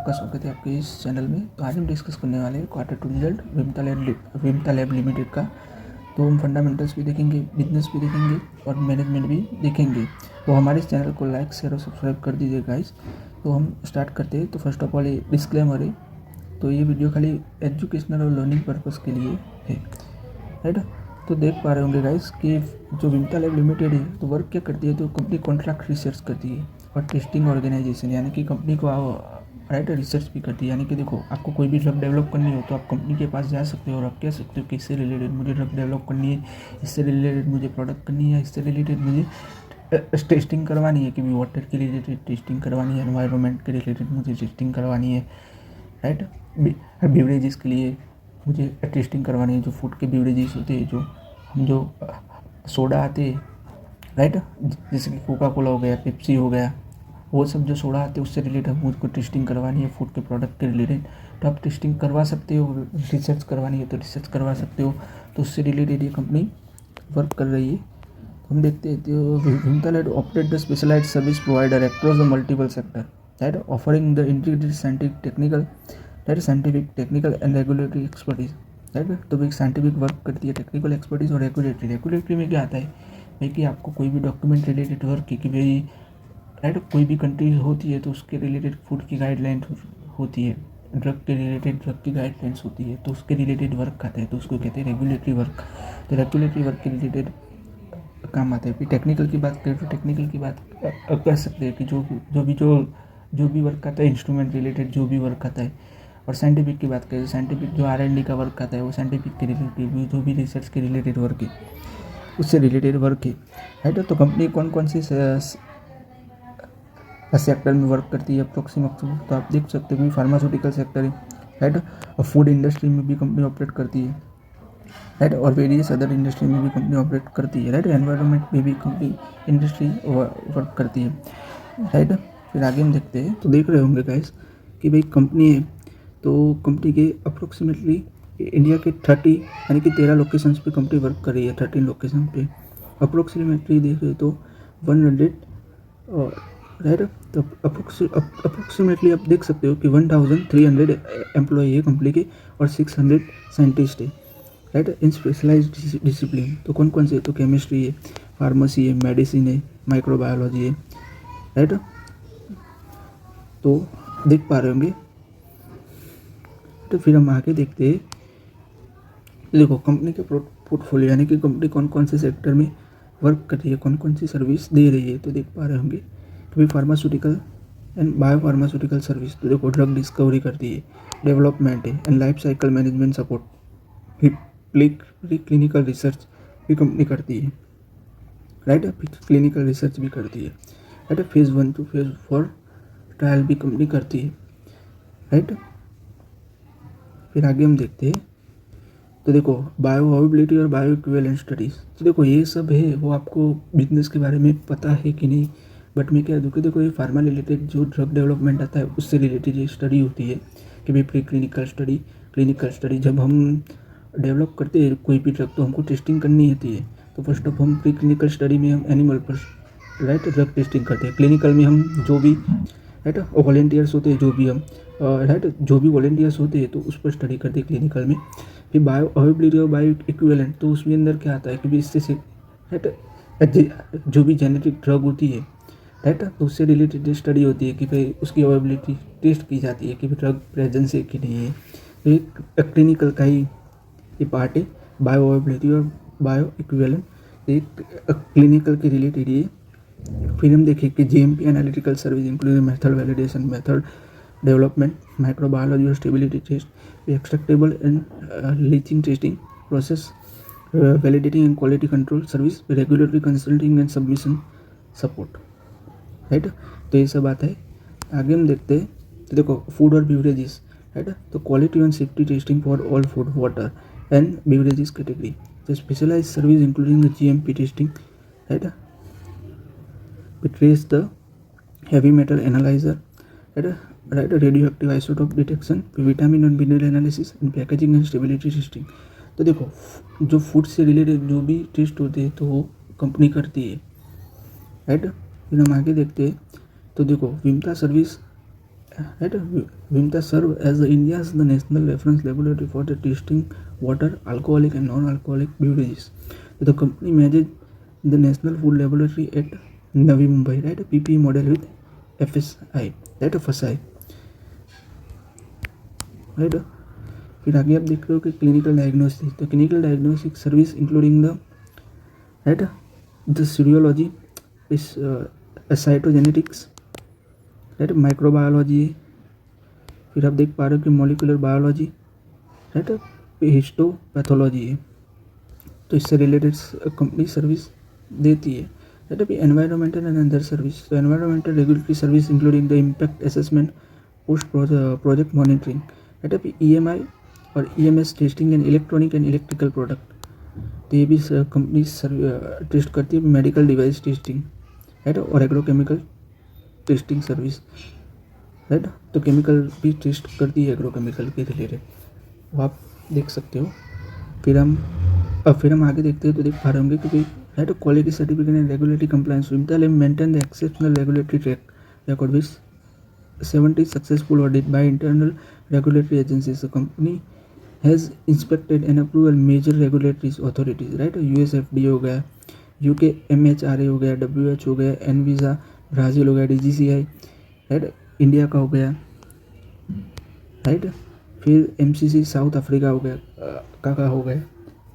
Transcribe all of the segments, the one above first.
आपका स्वागत है आपके इस चैनल में। तो आज हम डिस्कस करने वाले हैं क्वार्टर 2 रिजल्ट विमता लैब लिमिटेड का। तो हम फंडामेंटल्स भी देखेंगे, बिजनेस भी देखेंगे और मैनेजमेंट भी देखेंगे। तो हमारे इस चैनल को लाइक शेयर और सब्सक्राइब कर दीजिए गाइस। तो हम स्टार्ट करते हैं। तो फर्स्ट ऑफ ऑल ये डिस्क्लेमर है, तो ये वीडियो खाली एजुकेशनल और लर्निंग पर्पज़ के लिए है, राइट। तो देख पा रहे होंगे गाइस कि जो विमता लैब लिमिटेड है तो वर्क क्या करती है, तो कंपनी कॉन्ट्रैक्ट रिसर्च करती है और टेस्टिंग ऑर्गेनाइजेशन, यानी कि कंपनी को राइट रिसर्च भी करती है। यानी कि देखो, आपको कोई भी ड्रग डेवलप करनी हो तो आप कंपनी के पास जा सकते हो और आप कह सकते हो कि इससे रिलेटेड मुझे ड्रग डेवलप करनी है, इससे रिलेटेड मुझे प्रोडक्ट करनी है, इससे रिलेटेड मुझे टेस्टिंग करवानी है, कि भी वाटर के रिलेटेड टेस्टिंग करवानी है, एनवायरनमेंट के रिलेटेड मुझे टेस्टिंग करवानी है, राइट। बेवरेजेस के लिए मुझे टेस्टिंग करवानी है, जो फूड के बेवरेजेस होते हैं, जो सोडा आते हैं, राइट, जैसे कि कोका कोला हो गया, पेप्सी हो गया, वो सब जो सोडा आते हैं उससे रिलेटेड मुझको टेस्टिंग करवानी है फूड के प्रोडक्ट के रिलेटेड। तो आप टेस्टिंग करवा सकते हो, रिसर्च करवानी है तो रिसर्च करवा सकते हो। तो उससे रिलेटेड ये कंपनी वर्क कर रही है। तो हम देखते हैं, तो Vimta lab operate the specialised service provider across the multiple sector, right, offering the integrated scientific technical and regulatory expertise, right. तो भी साइंटिफिक वर्क करती है, टेक्निकल एक्सपर्टीज और रेगुलेटरी में क्या आता है भाई, कि आपको कोई भी डॉक्यूमेंट रिलेटेड वर्क की, कि भाई राइट, कोई भी कंट्री होती है तो उसके रिलेटेड फूड की गाइडलाइन होती है, ड्रग के रिलेटेड ड्रग की गाइडलाइंस होती है, तो उसके रिलेटेड वर्क आता है, तो उसको कहते हैं रेगुलेटरी वर्क। तो रेगुलेटरी वर्क के रिलेटेड काम आता है। फिर टेक्निकल की बात करें तो टेक्निकल की बात कर सकते हैं कि जो भी वर्क आता है, इंस्ट्रूमेंट रिलेटेड जो भी वर्क आता है। और साइंटिफिक की बात करें तो साइंटिफिक जो R&D का वर्क आता है, वो साइंटिफिक के रिलेटेड जो भी रिसर्च के रिलेटेड वर्क है उससे रिलेटेड वर्क है, राइट। तो कंपनी कौन कौन सी सेक्टर में वर्क करती है अप्रोक्सीमेटली, तो आप देख सकते हो कि फार्मास्यूटिकल सेक्टर है, राइट, और फूड इंडस्ट्री में भी कंपनी ऑपरेट करती है, राइट, और वेरियस अदर इंडस्ट्री में भी कंपनी ऑपरेट करती है, राइट। एनवायरनमेंट में भी कंपनी इंडस्ट्री वर्क करती है, राइट। फिर आगे हम देखते हैं। तो देख रहे होंगे गाइस कि भाई कंपनी है, तो कंपनी के अप्रोक्सीमेटली इंडिया के 30 यानी कि 13 लोकेशंस पे कंपनी वर्क कर रही है। 13 लोकेशन पे अप्रोक्सीमेटली देख रहे तो 100, राइट। तो अप्रोक्सीमेटली आप देख सकते हो कि 1300 एम्प्लॉई है कंपनी के और 600 साइंटिस्ट है, राइट, इन स्पेशलाइज्ड डिसिप्लिन। तो कौन कौन से, तो केमिस्ट्री है, फार्मेसी है, मेडिसिन है, माइक्रोबायोलॉजी है, राइट। तो देख पा रहे होंगे। तो फिर हम आगे देखते हैं। देखो, कंपनी के पोर्टफोलियो, यानी कि कंपनी कौन कौन से सेक्टर में वर्क कर रही है, कौन कौन सी सर्विस दे रही है। तो देख पा रहे होंगे कि भाई pharmaceutical and bio pharmaceutical service, तो देखो ड्रग डिस्कवरी करती है, डेवलपमेंट है and life cycle management support, pre clinical research भी कंपनी करती है, राइट, क्लिनिकल रिसर्च भी करती है, right. Phase 1 to phase 4 trial भी कंपनी करती है, राइट। फिर आगे हम देखते हैं। तो देखो, बायो अवेबिलिटी और बायो इक्विवेलेंट स्टडीज़, तो देखो ये सब है, वो आपको बिजनेस के बारे में पता है कि नहीं, बट मैं क्या दूँ, देखो ये फार्मा रिलेटेड जो ड्रग डेवलपमेंट आता है उससे रिलेटेड ये स्टडी होती है, कि भाई pre clinical study, clinical study. जब हम डेवलप करते हैं कोई भी ड्रग तो हमको टेस्टिंग करनी होती है। तो फर्स्ट ऑफ हम प्री क्लिनिकल स्टडी में हम एनिमल पर, राइट, ड्रग टेस्टिंग करते हैं। क्लिनिकल में हम जो भी, राइट, वॉलेंटियर्स होते हैं, जो भी हम, राइट, जो भी वॉलेंटियर्स होते हैं तो उस पर स्टडी करते हैं क्लिनिकल में। फिर बायो अवेबिलिटी और बायो इक्विवेलेंट, तो उसमें अंदर क्या आता है कि इससे राइट, जो भी जेनेटिक ड्रग होती है, राइट, तो उससे रिलेटेड स्टडी होती है कि भाई उसकी अवेबिलिटी टेस्ट की जाती है कि भाई ड्रग प्रेजेंस है कि नहीं है। तो एक क्लिनिकल का ही ये पार्ट है, बायो अवेबिलिटी और बायो इक्विवेलेंट, एक क्लिनिकल के रिलेटेड ये। फिर हम देखें कि GMP analytical service including method validation, method development, microbiology और stability test, extractable and leaching testing process, validating and quality control service, regulatory consulting and submission support, right. तो ये सब आता है। आगे हम देखते हैं। तो देखो, फूड और बेवरेजेस, राइट, तो quality and safety testing for all food, water and beverages category, तो specialised service including the GMP testing, right, trace the heavy metal analyzer, right, radioactive isotope detection, vitamin and mineral analysis and packaging and stability testing। तो देखो, जो food से related जो भी test होते हैं तो वो कंपनी करती है, राइट। फिर हम आगे देखते हैं। तो देखो, Vimta service right. Vimta serve as the India's the national reference laboratory for the testing water, alcoholic and non alcoholic beverages. The company manage the national food laboratory at Navi Mumbai, right. PPE model with FSI, right, FSI, right. फिर आगे आप देख रहे हो कि clinical diagnostic, तो clinical diagnostic service including the, right, the serology, इस cytogenetics, right, microbiology. फिर आप देख पा रहे हो कि मॉलिकुलर बायोलॉजी, राइट, हिस्टोपैथोलॉजी है। तो इससे रिलेटेड कंपनी सर्विस देती है, राइट। अभी एनवायरमेंटल एंड अदर सर्विस, तो environmental regulatory service including the impact assessment, post project monitoring, right. अभी EMI और EMS testing and electronic and electrical product, तो ये भी कंपनी टेस्ट करती है। मेडिकल डिवाइस टेस्टिंग, राइट, और एग्रोकेमिकल टेस्टिंग सर्विस, राइट। तो केमिकल भी टेस्ट करती है एग्रोकेमिकल के रिलेटेड, वो आप देख सकते हो। फिर हम आगे देखते हैं तो देख पा रहे होंगे कि, right, quality certificate and regulatory compliance, Vimta maintain the exceptional regulatory track record with 70 successful audit by internal regulatory agencies. The company has inspected and approved major regulatory authorities, right? US FDA हो गया, UK MHRA हो गया, WHO हो गया, ANVISA Brazil हो गया, DGCI, right, India का हो गया, राइट। फिर MCC साउथ अफ्रीका हो गया, का हो गया।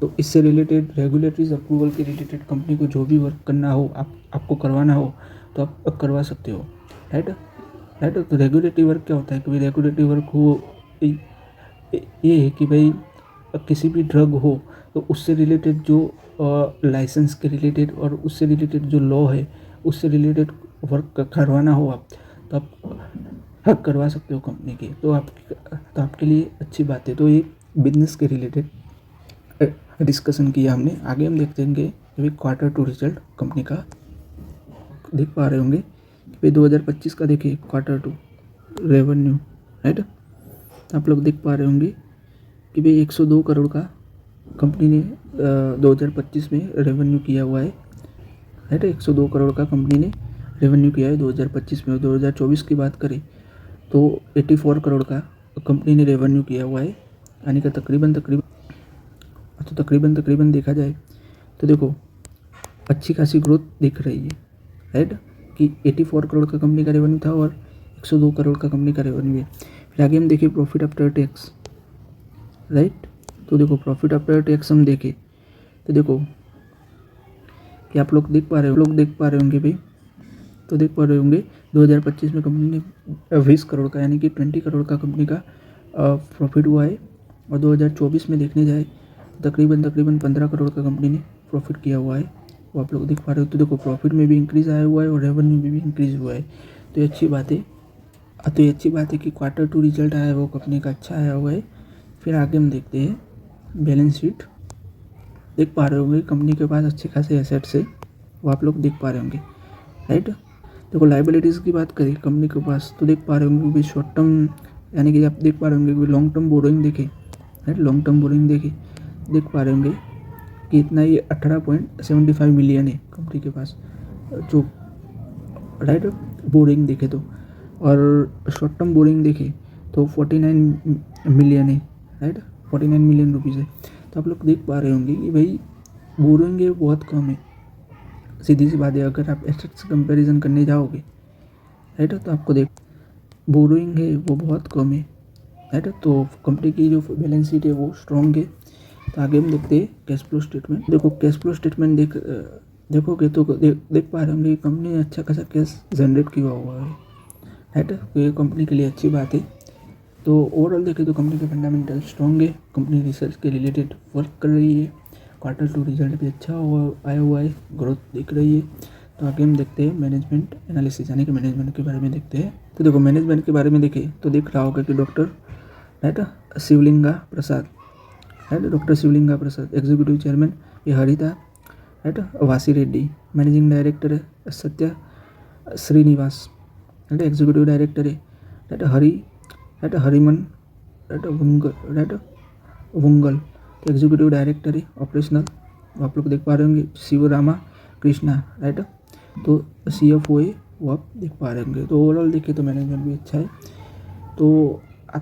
तो इससे रिलेटेड रेगुलेटरीज अप्रूवल के रिलेटेड कंपनी को जो भी वर्क करना हो, आपको करवाना हो तो आप करवा सकते हो, राइट, राइट। तो रेगुलेटरी वर्क क्या होता है कि भाई रेगुलेटरी वर्क हो ये है कि भाई किसी भी ड्रग हो तो उससे रिलेटेड जो लाइसेंस के रिलेटेड और उससे रिलेटेड जो लॉ है उससे रिलेटेड वर्क करवाना हो आप, तो आप करवा सकते हो कंपनी के। तो आपके लिए अच्छी बात है। तो ये बिजनेस के रिलेटेड डिस्कशन किया हमने। आगे हम देखते हैं कि Q2 रिजल्ट कंपनी का देख पा रहे होंगे कि 2025 का देखिए Q2 रेवेन्यू, राइट। आप लोग देख पा रहे होंगे कि भाई 102 करोड़ का कंपनी ने 2025 में रेवेन्यू किया हुआ है, राइट। 102 करोड़ का कंपनी ने रेवेन्यू किया है 2025 में। और 2024 की बात करें तो 84 करोड़ का कंपनी ने रेवेन्यू किया हुआ है, यानी कि तकरीबन देखा जाए तो देखो अच्छी खासी ग्रोथ दिख रही है, राइट, कि 84 करोड़ का कंपनी का रेवेन्यू था और 102 करोड़ का कंपनी का रेवेन्यू है। फिर आगे हम देखिए प्रॉफिट आफ्टर टैक्स, राइट। तो देखो प्रॉफिट आफ्टर टैक्स हम देखें तो देखो कि आप लोग देख पा रहे होंगे भाई, तो देख पा रहे होंगे 2025 में कंपनी ने 20 करोड़ का यानी कि 20 करोड़ का कंपनी का प्रॉफिट हुआ है। और 2024 में देखने जाए तकरीबन 15 करोड़ का कंपनी ने प्रॉफिट किया हुआ है, वो आप लोग देख पा रहे हो। तो देखो प्रॉफिट में भी इंक्रीज़ आया हुआ है और रेवेन्यू में भी इंक्रीज़ हुआ है, तो ये अच्छी बात है। कि Q2 रिजल्ट आया है वो कंपनी का अच्छा आया हुआ है। फिर आगे हम देखते हैं बैलेंस शीट, देख पा रहे होंगे कंपनी के पास अच्छे खासे एसेट्स है, वो आप लोग देख पा रहे होंगे, राइट। देखो लाइबिलिटीज़ की बात करें कंपनी के पास तो देख पा रहे होंगे कि शॉर्ट टर्म यानी कि आप देख पा रहे होंगे कि लॉन्ग टर्म बोरोइंग देखें, राइट, लॉन्ग टर्म बोरोइंग देख पा रहे होंगे कि इतना ही 18.75 मिलियन है कंपनी के पास जो, राइट, बोरिंग देखे तो। और शॉर्ट टर्म बोरिंग देखे तो 49 मिलियन है, राइट, 49 मिलियन रुपीज़ है। तो आप लोग देख पा रहे होंगे कि भाई बोरिंग है बहुत कम है, सीधी सी बात है। अगर आप एसेट्स कंपैरिजन करने जाओगे, राइट, तो आपको देख बोरिंग है वो बहुत कम है, राइट। तो कंपनी की जो बैलेंस शीट है वो स्ट्रॉन्ग है। तो आगे हम देखते हैं कैश फ्लो स्टेटमेंट। देखो कैश फ्लो स्टेटमेंट देखोगे तो देख पा रहे होंगे कंपनी ने अच्छा खासा कैश जनरेट किया हुआ है, राइट। तो ये कंपनी के लिए अच्छी बात है। तो ओवरऑल देखें तो कंपनी के फंडामेंटल स्ट्रॉन्ग है, कंपनी रिसर्च के रिलेटेड वर्क कर रही है। Q2 रिजल्ट भी अच्छा आया हुआ है, ग्रोथ दिख रही है। तो आगे हम देखते हैं मैनेजमेंट एनालिसिस यानी कि मैनेजमेंट के बारे में देखते हैं। तो देखो मैनेजमेंट के बारे में देखें तो देख रहा होगा कि doctor, right, Shivalinga Prasad, right, doctor Shivalinga Prasad executive chairman ये Harita, right, Vasi Reddy managing director है, Satya Srinivas, right, executive director है, right, Hariman, right, Vangal executive director है ऑपरेशनल, आप लोग देख पा रहे होंगे। शिवरामा कृष्णा, राइट, तो CFO है वो आप देख पा रहे होंगे। तो ओवरऑल देखें तो मैनेजमेंट भी अच्छा है। तो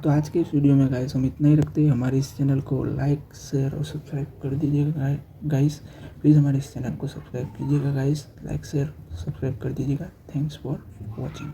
आज के इस वीडियो में गाइस हम इतना ही रखते हैं। हमारे इस चैनल को लाइक शेयर और सब्सक्राइब कर दीजिएगा गाइस। प्लीज़ हमारे इस चैनल को सब्सक्राइब कीजिएगा गाइस, लाइक शेयर सब्सक्राइब कर दीजिएगा। Thanks for watching.